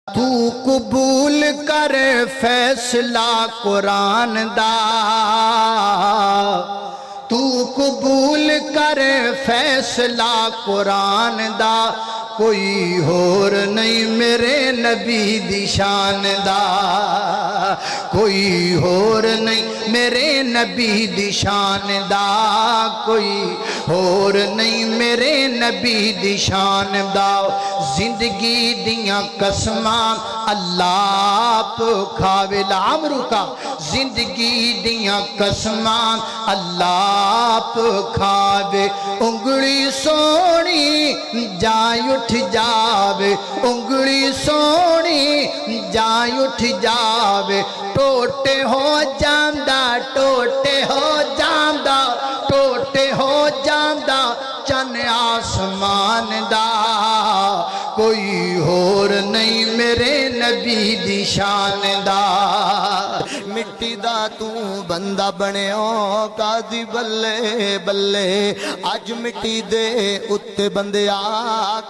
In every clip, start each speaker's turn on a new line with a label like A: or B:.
A: تو قبول کر فیصلہ قرآن دا، تو قبول کر فیصلہ قرآن دا، کوئی اور نہیں میرے نبی دی شان دا، کوئی اور نہیں میرے نبی دی شان دا، کوئی اور نہیں میرے نبی دی شان دا۔ زندگی دیاں قسمان اللہ کھاوے لعمرو کا، زندگی دیاں قسمان اللہ کھاوے، انگلی سونی جائے اٹھ جاوے، انگلی سونی جائے اٹھ جاوے، ٹوٹے ہو جاندہ ٹوٹے ہو جاندہ ٹوٹے ہو جاندہ چن آسمان دا، کوئی اور نہیں میرے نبی دی شان دا۔
B: مٹی دا تو بندہ بنے او قاضی بلے بلے، اج مٹی دے اتے بندیا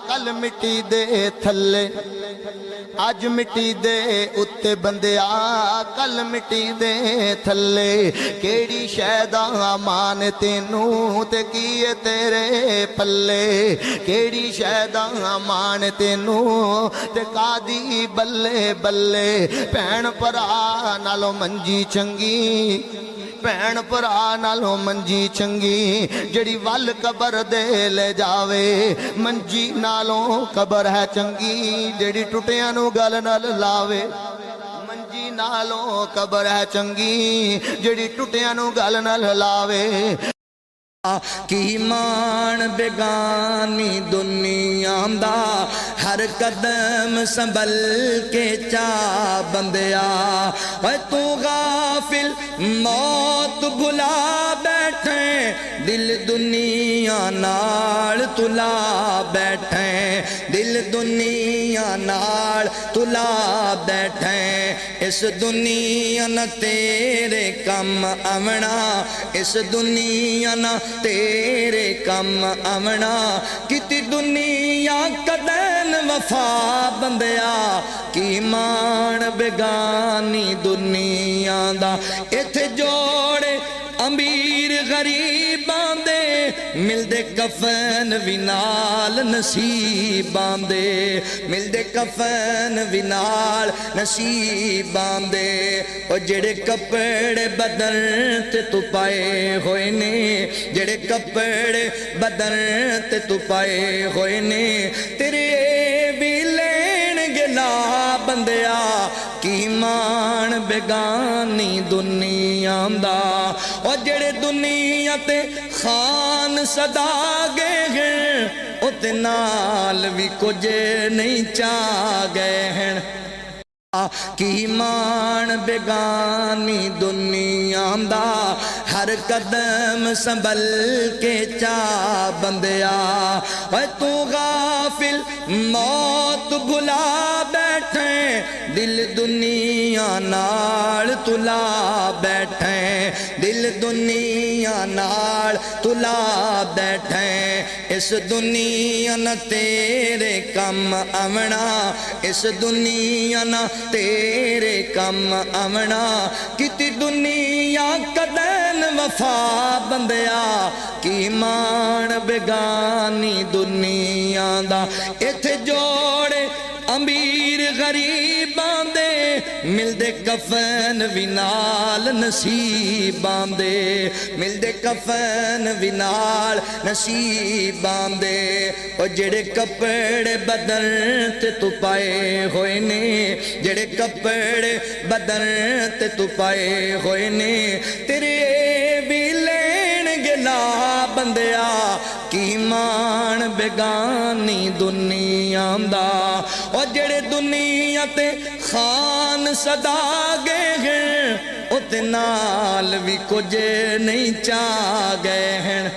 B: کل مٹی دے تھلے، اج مٹی دے اتے بندیا کل مٹی دے تھلے، کیڑی شہدہ مان تینوں تے کیے تیرے پلے، کیڑی شہدہ مان تینوں تے قاضی بلے بلے، بھین پرا نالو منجی چنگی، بھین پرا نالو منجی چنگی، جڑی ول قبر دے لے جاوے، منجی نالو قبر ہے چنگی، جڑی ٹوٹیاں نو گل نال لاوے، منجی نالو قبر ہے چنگی، جڑی ٹوٹیاں نو گل نال لاوے۔
C: کی مان بیگانی دنیا دا، ہر قدم سنبھل کے چا بندیا، اے تو غافل موت بھلا بیٹھے، دل دنیا نال تلا بیٹھے، دل دنیا نال تلا بیٹھے، اس دنیا نہ تیرے کم آونا، اس دنیا نہ تیرے کم آونا، کتی دنیا کدین وفا بندیا، کی مان بیگانی دنیا دا، ایتھے جوڑے امیر غریباں دے، مل دے کفن وی نال نصیباں دے، مل دے کفن وی نال نصیباں دے، او جڑے کپڑے بدن تے تو پائے ہوئے نے، جڑے کپڑے بدن تے تو پائے ہوئے نے، تیرے بھی لین گلا بندیا، کی مان بیگانی دنیا دا، اور جڑے دنیا تے خان صدا گئے ہیں، اتے نال بھی کچھ نہیں چاہ گئے ہیں، کی مان بیگانی دنیا دا، ہر قدم سنبھل کے چا بندیا، اے تو غافل موت بھلا بیٹھے، دل دنیا نال تلا بیٹھے، دل دنیا نال تلا بیٹھے، اس دنیا نہ تیرے کم آونا، اس دنیا نہ تیرے کم آونا، کتی دنیا کدین وفا بندیا، کی مان بیگانی دنیا دا، ایتھے جوڑے امیر غریباں دے، مل دے کفن وی نال نصیباں دے، مل دے کفن وی نال نصیباں دے، او جڑے کپڑے بدن تے تو پائے ہوئے نے، جڑے کپڑے بدن تے تو پائے ہوئے نے، تیرے بھی لین گلا بندیا، کی مان بیگانی دنیا دا، اور جڑے دنیا تے خان صدا گئے ہیں، اتے نال بھی کچھ نہیں چاہ گئے ہیں۔